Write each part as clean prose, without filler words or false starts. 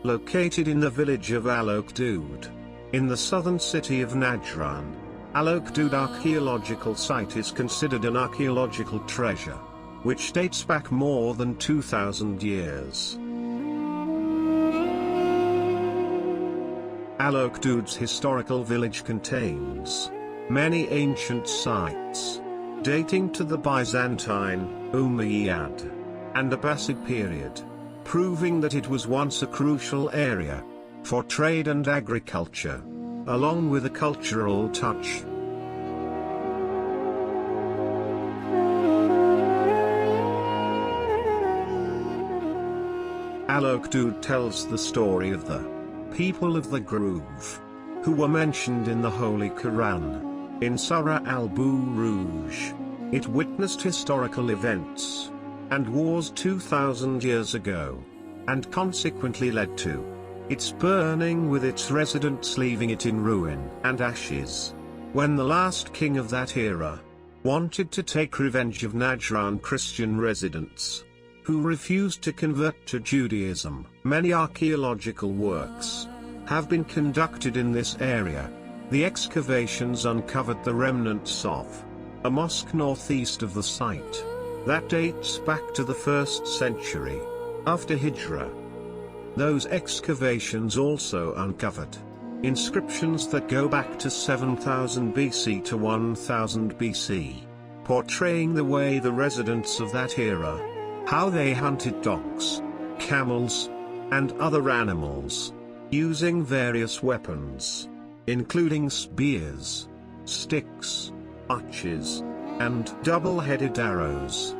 Located in the village of Al Ukhdood, in the southern city of Najran, Al Ukhdood Archaeological Site is considered an archaeological treasure, which dates back more than 2,000 years. Al Ukhdood's historical village contains many ancient sites, dating to the Byzantine, Umayyad, and Abbasid period, proving that it was once a crucial area for trade and agriculture, along with a cultural touch. Al Ukhdood tells the story of the people of the Grove, who were mentioned in the Holy Quran. In Surah Al-Burooj, it witnessed historical events and wars 2,000 years ago, and consequently led to its burning, with its residents leaving it in ruin and ashes. When the last king of that era wanted to take revenge of Najran Christian residents who refused to convert to Judaism, many archaeological works have been conducted in this area. The excavations uncovered the remnants of a mosque northeast of the site that dates back to the 1st century after hijrah. Those excavations also uncovered inscriptions that go back to 7000 BC to 1000 BC, portraying the way the residents of that era, how they hunted dogs, camels, and other animals, using various weapons, including spears, sticks, arches, and double-headed arrows.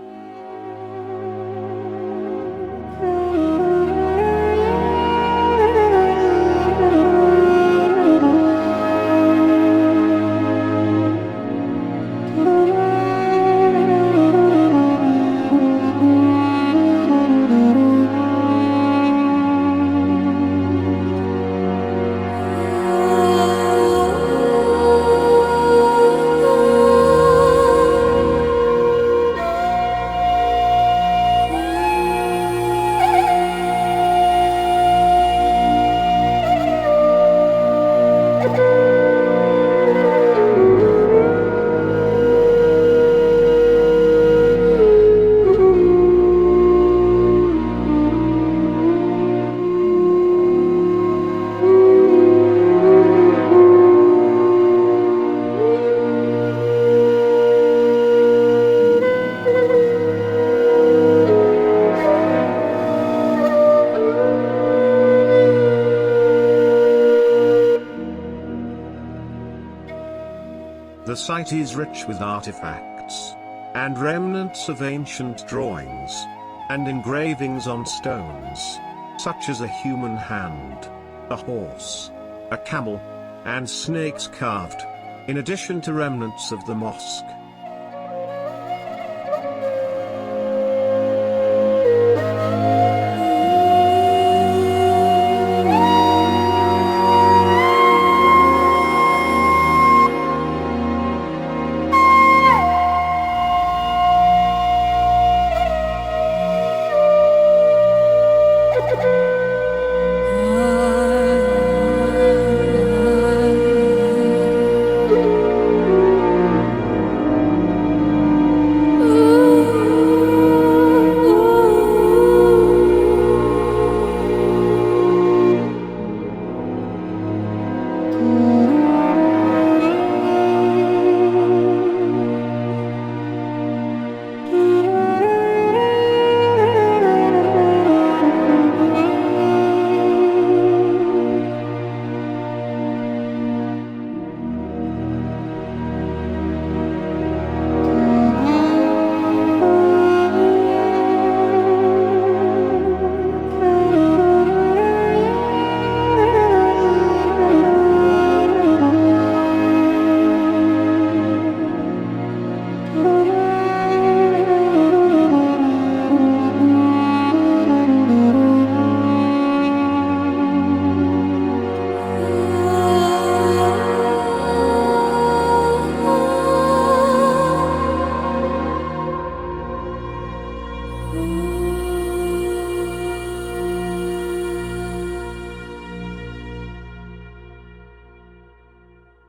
The site is rich with artifacts and remnants of ancient drawings and engravings on stones, such as a human hand, a horse, a camel, and snakes carved, in addition to remnants of the mosque. Ooh.